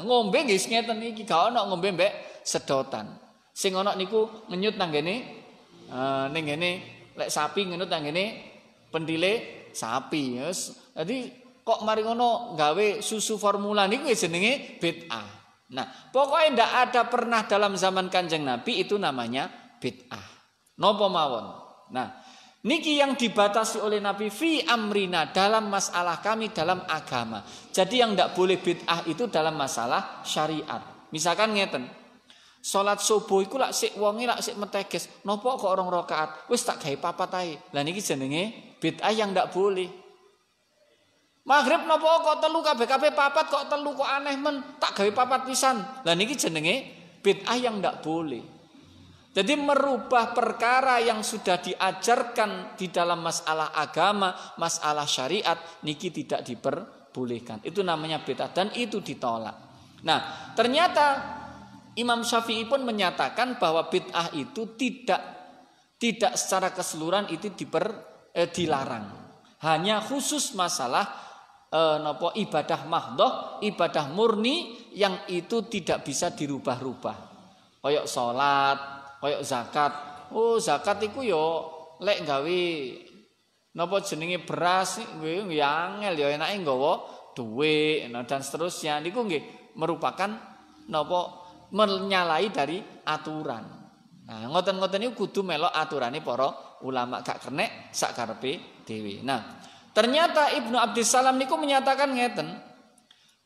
Ngombe nggih ngeten iki gak ono ngombe mbek sedotan. Sing ono niku ngenyut nang ngene ning ngene lek sapi ngenyut nang ngene pendile sapi. Jadi kok mari ngono gawe susu formula niku jenenge bid'ah. Nah, pokoknya ndak ada pernah dalam zaman Kanjeng Nabi itu namanya bid'ah. Napa mawon. Nah, niki yang dibatasi oleh Nabi fi amrina, dalam masalah kami dalam agama. Jadi yang ndak boleh bid'ah itu dalam masalah syariat. Misalkan ngeten. Salat subuh iku lak sik wonge lak sik meteges, napa kok 2 rakaat? Wis tak gawe 4 ae. Lah niki jenenge bid'ah yang ndak boleh. Maghrib napa kok 3 kabeh 4 kok 3 kok aneh men, tak gawe 4 pisan. Lah niki jenenge bid'ah yang ndak boleh. Jadi merubah perkara yang sudah diajarkan di dalam masalah agama, masalah syariat, niki tidak diperbolehkan. Itu namanya bid'ah dan itu ditolak. Nah, ternyata Imam Syafi'i pun menyatakan bahwa bid'ah itu tidak secara keseluruhan itu dilarang. Hanya khusus masalah ibadah mahdhah, ibadah murni yang itu tidak bisa dirubah-rubah. Kayak salat, kayak zakat. Oh, zakat iku yo lek gawe napa jenenge beras kuwi angel ya enake nggawa dhuwit dan seterusnya. Niku nggih merupakan napa menyalahi dari aturan. Nah, ngoten-ngoten niku kudu melok aturane para ulama, gak kenek sak karepe dhewe. Nah, ternyata Ibnu Abdissalam niku menyatakan ngeten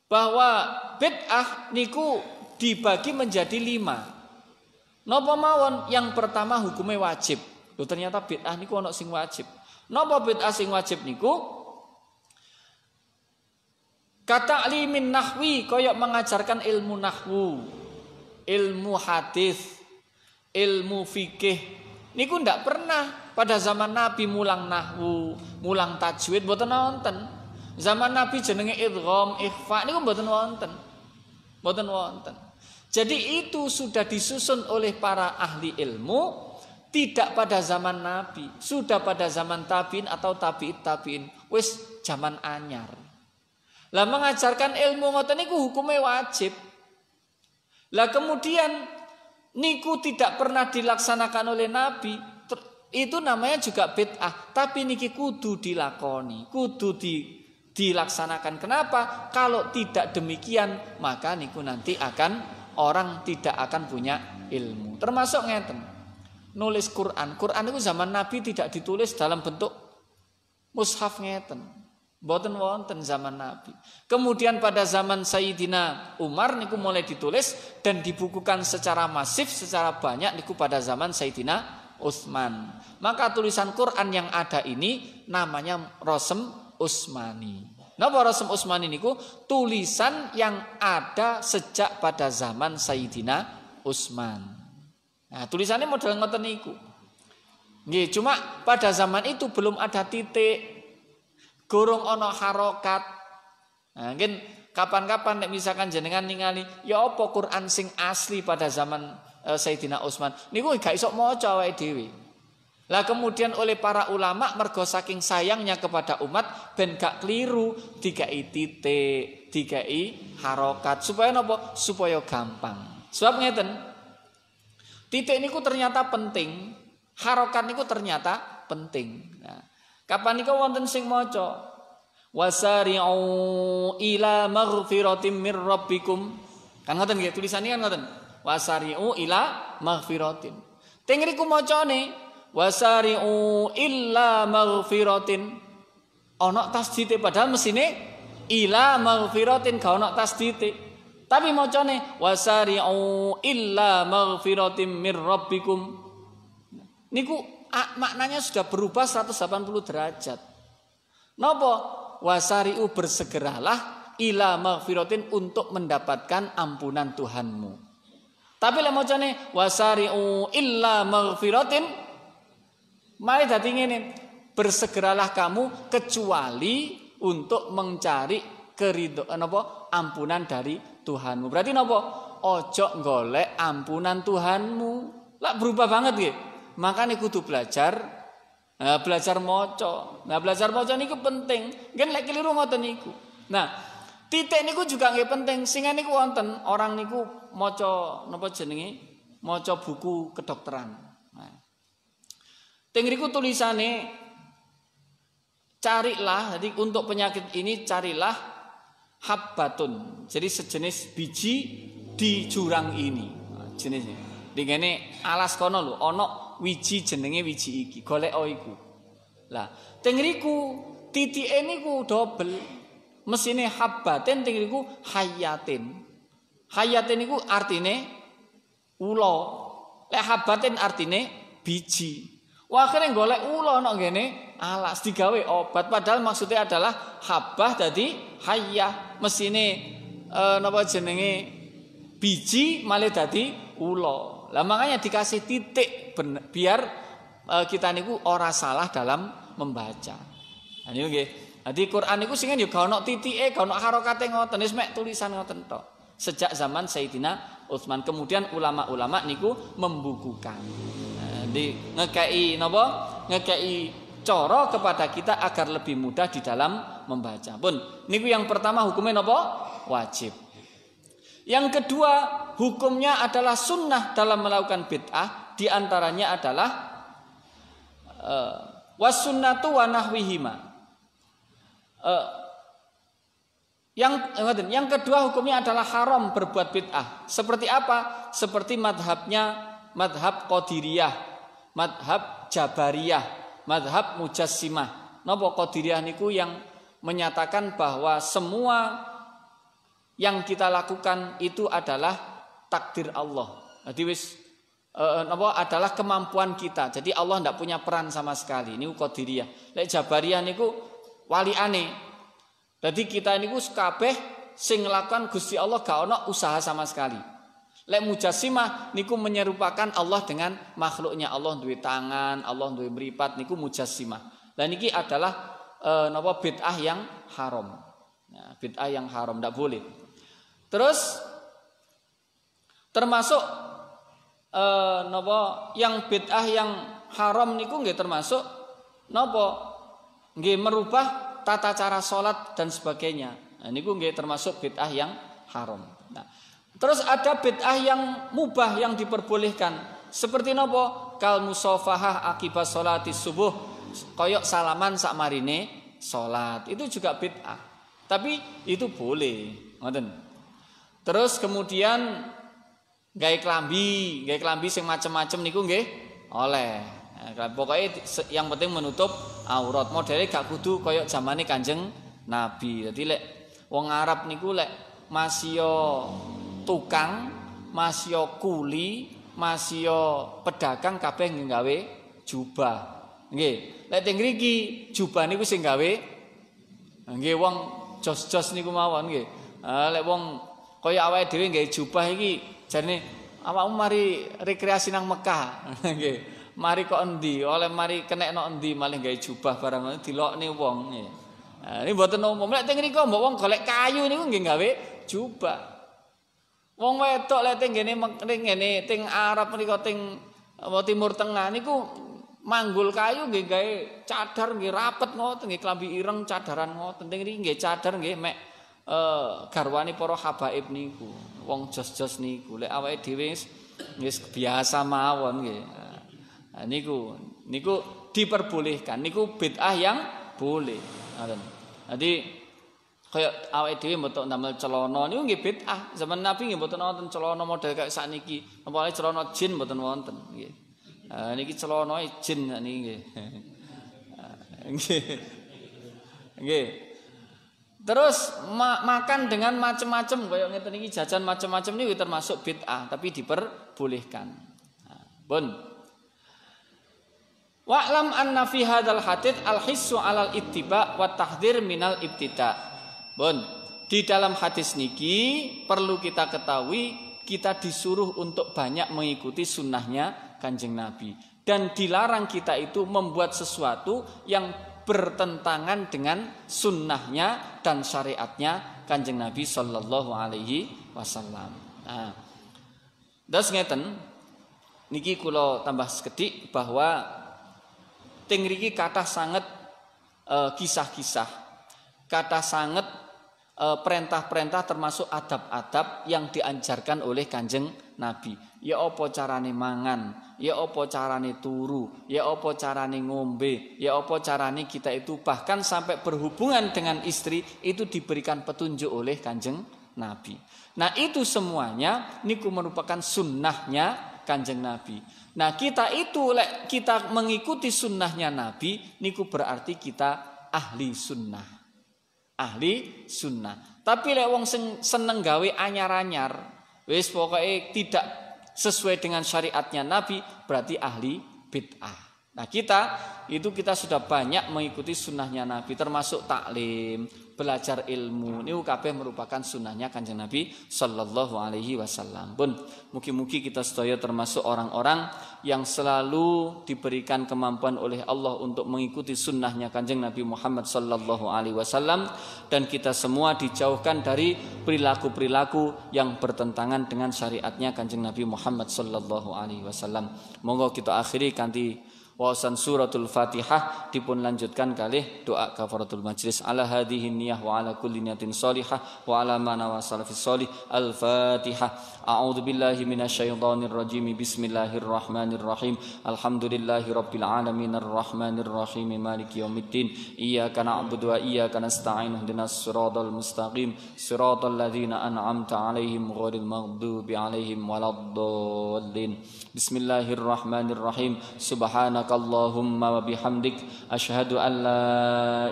bahwa bid'ah niku dibagi menjadi 5. Napa mawon? Yang pertama hukumnya wajib. Loh, ternyata bid'ah niku ana sing wajib. Napa bid'ah sing wajib niku? Kata'limin nahwi, koyok mengajarkan ilmu nahwu, ilmu hadis, ilmu fikih. Niku ndak pernah pada zaman Nabi mulang nahwu, mulang tajwid mboten wonten. Zaman Nabi jenenge idgham, ikhfa niku mboten wonten. Mboten wonten. Jadi itu sudah disusun oleh para ahli ilmu tidak pada zaman Nabi, sudah pada zaman tabiin atau tabiin. Wis zaman anyar. Lah mengajarkan ilmu ngoten niku hukumnya wajib. Lah kemudian niku tidak pernah dilaksanakan oleh Nabi, itu namanya juga bid'ah. Tapi niki kudu dilakoni, kudu dilaksanakan. Kenapa? Kalau tidak demikian, maka niku nanti orang tidak akan punya ilmu. Termasuk ngeten, nulis Quran. Quran itu zaman Nabi tidak ditulis dalam bentuk mushaf ngeten. Mboten wonten zaman Nabi. Kemudian pada zaman Sayyidina Umar niku mulai ditulis dan dibukukan secara masif, secara banyak niku pada zaman Sayyidina Utsman. Maka tulisan Quran yang ada ini namanya Rasm Utsmani. Napa Rasm Utsmani niku? Tulisan yang ada sejak pada zaman Sayyidina Utsman. Nah, tulisannya model ngoten niku. Nggih, cuma pada zaman itu belum ada titik, gorong ana harokat. Nah, mungkin kapan-kapan nek misalkan jenengan ningali ya apa Quran sing asli pada zaman Sayyidina Utsman niku gak iso maca awake dhewe. Lah kemudian oleh para ulama mergo saking sayangnya kepada umat ben gak keliru dikai titik, dikai harokat supaya napa? Supaya gampang. Sebab ngeten. Titik niku ternyata penting, harokat niku ternyata penting. Nah, kapan niku wonten sing maca wasari'u ila maghfiratin mir rabbikum. Kan ngoten nggih tulisannya kan ngoten. Wasari'u ila maghfiratin. Teng riku macane wasari'u illa maghfiratin. Ana tasdite padahal mesine ila maghfiratin gak ana tasdite. Tapi macane wasari'u illa maghfiratin mir rabbikum. Niku maknanya sudah berubah 180 derajat. Napa? Wasari'u bersegeralah ila maghfiratin untuk mendapatkan ampunan Tuhanmu. Tapi lek macane wasari'u illa maghfiratin mari dadi ngene, bersegeralah kamu kecuali untuk mencari ampunan dari Tuhanmu. Berarti napa? Ojo golek ampunan Tuhanmu. Lah berubah banget nggih. Makane kudu belajar maca. Nah, belajar maca niku penting. Nggih lek keliru ngoten niku. Nah, titik niku juga nggih penting. Sing niku wonten orang niku maca napa jenenge? Maca buku kedokteran. Nah. Teng riku tulisane carilah, jadi untuk penyakit ini carilah habbatun. Jadi sejenis biji di jurang ini. Nah, jenisnya. Dingene alas kono lho, ana wiji jenenge wiji iki, golek iku. Lah, teng riku titike niku dobel. Mesine habbatin teng riku hayatin. Hayatin niku artine ula. Lek habbatin artine biji. Wah, akhirnya golek ula ana ngene alas digawe obat padahal maksudnya adalah habbah dadi hayah. Mesine napa jenenge biji malah dadi ula. Lah makanya dikasih titik biar kita niku ora salah dalam membaca. Nah niku nggih. Dadi Quran niku sing yo gak ono titike, gak ono harokate ngoten, wis mek tulisan ngoten tok. Sejak zaman Sayyidina Utsman kemudian ulama-ulama niku membukukan. Di ngekei napa? Ngekei cara kepada kita agar lebih mudah di dalam membaca. Pun niku yang pertama hukumnya napa? Wajib. Yang kedua, hukumnya adalah sunnah dalam melakukan bid'ah. Di antaranya adalah wasunnatu wa nahwihima. Yang kedua hukumnya adalah haram berbuat bid'ah. Seperti apa? Seperti madhab Qadiriyah, madhab Jabariyah, madhab Mujassimah. Napa Qadiriyah niku yang menyatakan bahwa semua yang kita lakukan itu adalah takdir Allah. Jadi adalah kemampuan kita. Jadi Allah tidak punya peran sama sekali. Niku Qadiriyah. Lek Jabariyah niku waliane. Jadi kita niku kabeh sing nglakukan Gusti Allah gak ono usaha sama sekali. Lek Mujassimah niku menyerupakan Allah dengan makhluknya. Allah duwe tangan, Allah duwe mripat niku Mujassimah. Lah niki adalah bid'ah yang haram. Nah, bid'ah yang haram ndak boleh. Terus Termasuk napa yang bid'ah yang haram niku nggih termasuk napa nggih merubah tata cara salat dan sebagainya. Nah niku nggih termasuk bid'ah yang haram. Nah, terus ada bid'ah yang mubah yang diperbolehkan. Seperti napa? Kal musafahah akibat salati subuh, koyok salaman sak marine salat. Itu juga bid'ah. Tapi itu boleh, ngoten. Terus kemudian gawe klambi sing macem-macem niku nggih oleh. Nah, pokoknya yang penting menutup aurat. Modelnya gak kudu koyok zamane Kanjeng Nabi. Jadi lek wong Arab niku lek masih tukang, masih kuli, masih pedagang kabeh nggawe jubah. Nggih. Lek teng mriki jubah niku sing gawe nggih wong jos-jos niku mawon nggih. Lek wong kaya awake dhewe nggawe jubah iki jarene awakmu mari rekreasi nang Mekah. Nggih. Mari kok endi? Oleh mari kenekno endi malih gawe jubah barang dilokne wong nggih. Nah, ini mboten umum. Lek teng mriku mbok wong golek kayu niku nggih gawe jubah. Wong wedok lek teng ngene teng Arab niku teng Timur Tengah niku manggul kayu nggih gawe cadar nggih rapet ngoten nggih klambi ireng cadaran ngoten. Teng mriki nggih cadar nggih mek garwane para habaib niku. Wong jos-jos niku lek awake dhewe wis biasa mawon nggih. Nah, niku diperbolehkan. Niku bid'ah yang boleh. Jadi kaya awake dhewe mboten ndamel celana niku nggih bid'ah. Zaman Nabi nggih mboten wonten celana model kaya sakniki. Napa celana jin mboten wonten nggih. Niki celanae jin niki nggih. Nggih. Terus makan dengan macam-macam kaya ngeten iki jajan macam-macam niku termasuk bid'ah tapi diperbolehkan. Pun wa'lam anna fi hadzal hadits al-hissu 'alal ittiba' wa tahdhir minal ibtida'. Bon, di dalam hadis niki perlu kita ketahui kita disuruh untuk banyak mengikuti sunnahnya Kanjeng Nabi dan dilarang kita itu membuat sesuatu yang bertentangan dengan sunnahnya dan syariatnya Kanjeng Nabi sallallahu alaihi wasallam. Nah, terus ngeten niki kula tambah sekedhik bahwa teng mriki kathah sanget kisah-kisah, kathah sanget perintah-perintah termasuk adab-adab yang diajarkan oleh Kanjeng Nabi. Ya apa carane mangan, ya apa carane turu, ya apa carane ngombe, ya apa carane kita itu bahkan sampai berhubungan dengan istri itu diberikan petunjuk oleh Kanjeng Nabi. Nah, itu semuanya niku merupakan sunnahnya Kanjeng Nabi. Nah, kita itu kita mengikuti sunnahnya Nabi niku berarti kita ahli sunnah. Ahli sunnah. Tapi lek wong seneng gawe anyar-anyar, wis pokoke tidak sesuai dengan syariatnya Nabi, berarti ahli bid'ah. Nah, kita sudah banyak mengikuti sunnahnya Nabi, termasuk taklim, belajar ilmu. Ini kabeh merupakan sunnahnya Kanjeng Nabi sallallahu alaihi wasallam. Pun mugi-mugi kita sedaya termasuk orang-orang yang selalu diberikan kemampuan oleh Allah untuk mengikuti sunnahnya Kanjeng Nabi Muhammad sallallahu alaihi wasallam dan kita semua dijauhkan dari perilaku-perilaku yang bertentangan dengan syariatnya Kanjeng Nabi Muhammad sallallahu alaihi wasallam. Monggo kita akhiri kanthi wawasan suratul Fatihah dipun lanjutkan kalih doa kafaratul majlis ala hadhihi niyyah wa ala kulli niyatin shalihah wa ala ma nawasala fis shalih al-Fatihah. A'udzu billahi minasyaitonir rajim. Bismillahirrahmanirrahim. Alhamdulillahi rabbil alamin arrahmanir rahim maliki yaumiddin. Iyyaka na'budu wa iyyaka nasta'in ihdinas siratal mustaqim siratal ladzina an'amta 'alaihim ghairil maghdubi 'alaihim waladdallin. Bismillahirrahmanirrahim. Subhanaka Allahumma wa bihamdik asyhadu an la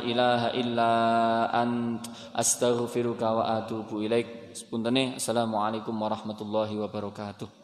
ilaha illa ant astaghfiruka wa atubu ilaik. Sepuntene assalamualaikum warahmatullahi wabarakatuh.